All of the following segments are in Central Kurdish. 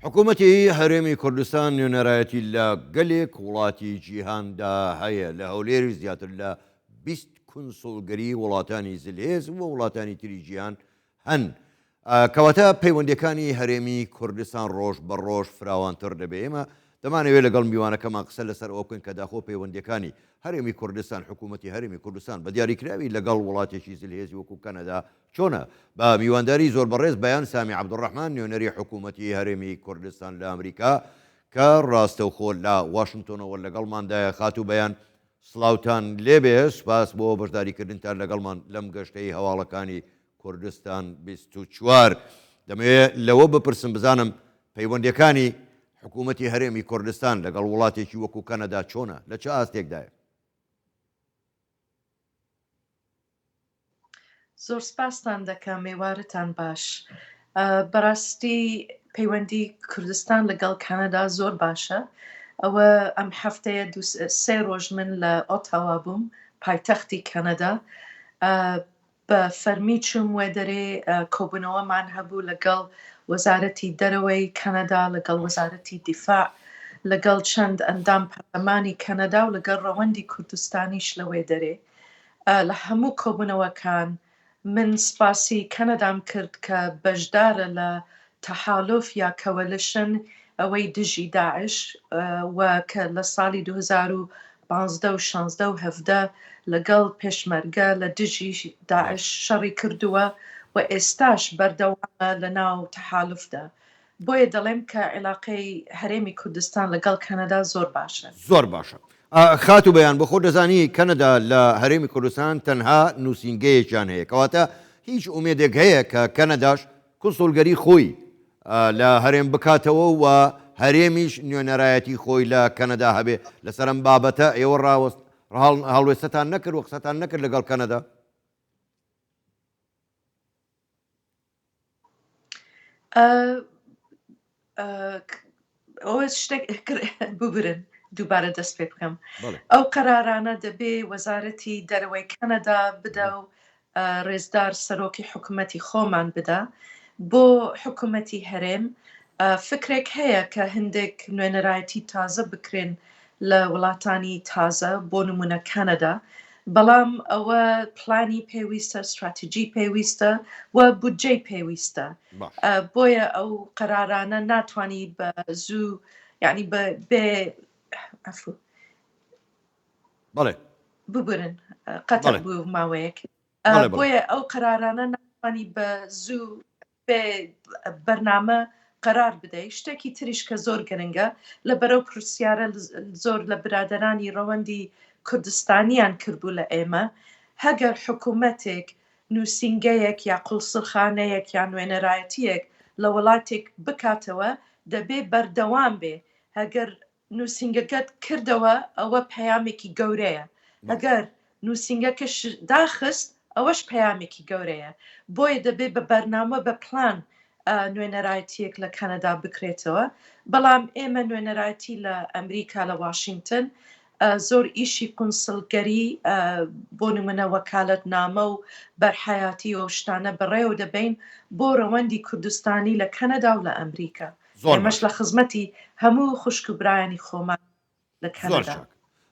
حکوومەتی هەرێمی کوردستان نوێنەرایەتی لە گەلێک وڵاتی جیهاندا هەیە لە هەولێری زیاتر لە 20 کنسڵگەری وڵاتانی زلهێز و وڵاتانی تری جیهان هەن. کەواتە پەیوەندەکانی هەرێمی کوردستان ڕۆژ بە ڕۆژ فراوانتر دەبێ. ئێمە دەمانەوێت لەگەڵ میوانەکەمان قسە لەسەر ئەو بکەین کە داخۆ پەیوەندەکانی هەرێمی کوردستان حکوومەتی هەرێمی کوردستان بە دیاریکراوی لەگەڵ وڵاتێکی زلهێزی وەکو کەنەدا چۆنە. بە میوانداری زۆر بەڕێز بەیان سامی عەبدوڕەحمان نوێنەری حکوومەتی هەرێمی کوردستان لە ئەمریکا کە ڕاستەوخۆ لە واشنگتۆنەوە لەگەڵماندایە خات و بەیان سڵاوتان لێبێ. سپاس بۆ بەشداریکردنتان لەگەڵمان لەم گەشتەی هەواڵەکانی کوردستان 24. دەمەوێت لەوە بپرسم بزانم پەیوەندەکانی حکوومەتی هەرێمی کوردستان لەگەڵ وڵاتێکی وەکو کەنەدا چۆنە، لە چه ئاستێکدایە؟ زۆر سپاسان دەکەم، میوارتان باش. بەڕاستی پەیوەندی کوردستان لەگەڵ کەنەدا زۆر باشە. ئەوە ئەم هەفتەیە سێ ڕۆژ من لە ئۆتاوا بووم، پایتەختی کەنەدا. بە فەرمی چوم وێ دەرێ کۆبوونەوەمان هەبوو لەگەڵ وەزارەتی دەرەوەی کەنەدا، لەگەڵ وەزارەتی دیفاع، لەگەڵ چەند ئەندام پەرلەمانی کەنەدا و لەگەڵ ڕەوەندی کوردستانیش لەوێ دەرێ. لە هەموو کۆبوونەوەکان من سپاسی کەنەدام کرد کە بەشدارە لە تەحالۆف یا کەوەلشن ئەوەی دژی داعش و کە لە ساڵی 2015 و 16 و 17 لەگەڵ پێشمەرگە لە دژی داعش شەڕی کردووە و ئێستاش بەردەوامە لە ناو تەحالفدا. بۆیە دەڵێم کە عێلاقەی هەرێمی کوردستان لەگەڵ کەنەدا زۆر باشە. زۆر باشە. خات و بەیان بە خۆ دەزانی کەنەدا لە هەرێمی کوردستان تەنها نووسینگەیەکیان هەیە، کەواتە هیچ ئومێدێک هەیە کە کەنەداش کنسڵگەری خۆی لە هەرێم بکاتەوە و هەرێمیش نوێنەرایەتی خۆی لە کەنەدا هەبێ. لەسەر ئەم بابەتە ئێوە هەڵوێستتان نەکرد و قسەتان نەکرد لەگەڵ کەنەدا؟ ئەوە شتێک ببرن دووبارە دەست پێ بکەم. ئەو قەرارانە دەبێ وەزارەتی دەرەوەی کەنەدا بدا و ڕێزدار سەرۆکی حکوومەتی خۆمان بدا بۆ حکوومەتی هەرێم. فکرێک هەیە کە هەندێک نوێنەرایەتی تازە بکرێن لە وڵاتانی تازە بۆ نمونە کەنەدا، بەڵام ئەوە پلانی پێویستە، استراتیژی پێویستە و بودجەی پێویستە. بۆیە ئەو قەرارانە ناتوانانی بە زوو یعنی بێ ببرن قەتەر بوو ماوەیەک. بۆیە ئەو قەرارانە ناتوانانی بە زوو بێ بەرنامە قەرار بدەیت. شتێکی تریش کە زۆر گرنگە لە بەرەو پرسیارە زۆر لە برادرانی ڕەوەندی کوردستانیان کردبوو لە ئێمە، هەگەر حکوومەتێک نووسینگەیەک یا قوڵسڵخانەیەک یا نوێنەرایەتیەک لە وڵاتێک بکاتەوە دەبێ بەردەوام بێ. هەگەر نووسینگەکەت کردەوە ئەوە پەیامێکی گەورەیە، ئەگەر نووسینگەکەش داخست ئەوەش پەیامێکی گەورەیە. بۆیە دەبێ بە بەرنامە بە پلان نوێنەرایەتیەک لە کەنەدا بکرێتەوە. بەڵام ئێمە نوێنەرایەتی لە ئەمریکا لە واشنگتن زۆر ئیشی قونسڵگەری بۆ نمونە وەکالەت نامە و بەرحەیاتی و شتانە بەڕێوە دەبین بۆ ڕەوەندی کوردستانی لە کەنەدا و لە ئەمریکا. ئێمەش لە خزمەتی هەموو خوشک و برایانی خۆمان لە کەنەدا.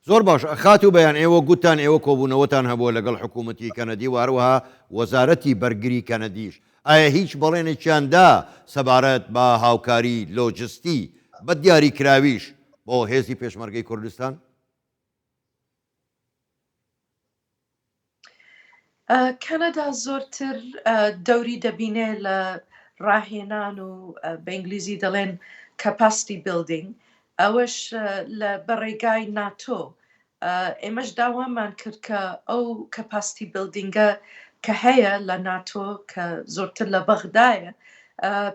زۆر باش. خات و بەیان ئێوە گوتان ئێوە کۆبوونەوەتان هەبووە لەگەڵ حکوومەتی کەنەدی و هەروەها وەزارەتی بەرگری کەنەدیش. ئایا هیچ بەڵێنێکیاندا سەبارەت بە هاوکاری لۆجستی بە دیاریکراویش بۆ هێزی پێشمەرگەی کوردستان؟ کەنەدا زۆرتر دەوری دەبینێ لە ڕاهێنان و بە ئینگلیزی دەڵێن کەپاسیتی بیلدینگ، ئەوەش لە بەڕێگای ناتۆ. ئێمەش داوامان کرد کە ئەو کەپاسیتی بیلدینگە کە هەیە لە ناتۆ کە زۆرتر لە بەغدایە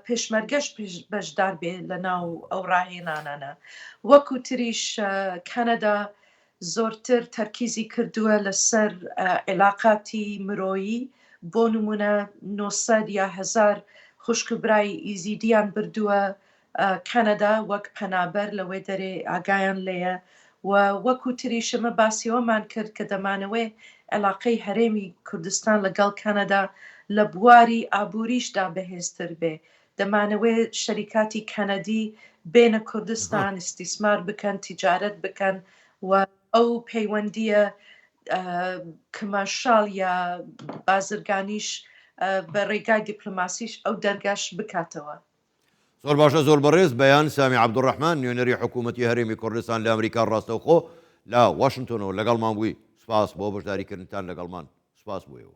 پێشمەرگەش بەشدار بێ لە ناو ئەو ڕاهێنانانە. وەکو تریش کەنەدا زۆرتر تەرکیزی کردووە لەسەر عێلاقاتی مرۆیی، بۆ نمونە 900 یا 1000 خوشک و برای ئیزیدیان بردووە کەنەدا وەک پەنابەر لەوێ دەرێ ئاگایان لێیە. و وەکو تریشمە باسیەوەمان کرد کە دەمانەوەی عێلاقەی هەرێمی کوردستان لەگەڵ کەنەدا لە بواری ئابووریشدا بەهێزتر بێ. دەمانەوێ شەریکاتی کەنەدی بێنە کوردستان استیسمار بکەن تیجارەت بکەن و ئەو پەیوەندیە کمەشاڵ یا بازرگانیش بە ڕێگای دیپلۆماسیش ئەو دەرگاش بکاتەوە. زۆر باشە زۆر بەڕێز بەیان سامی عەبدوڕەحمان نوێنەری حکوومەتی هەرێمی کوردستان لە ئەمریکا ڕاستەوخۆ لە واشنگتۆنەوە لەگەڵمان بووی. سپاس بۆ بەشداریکردنتان لەگەڵمان. سپاس بوویەوە.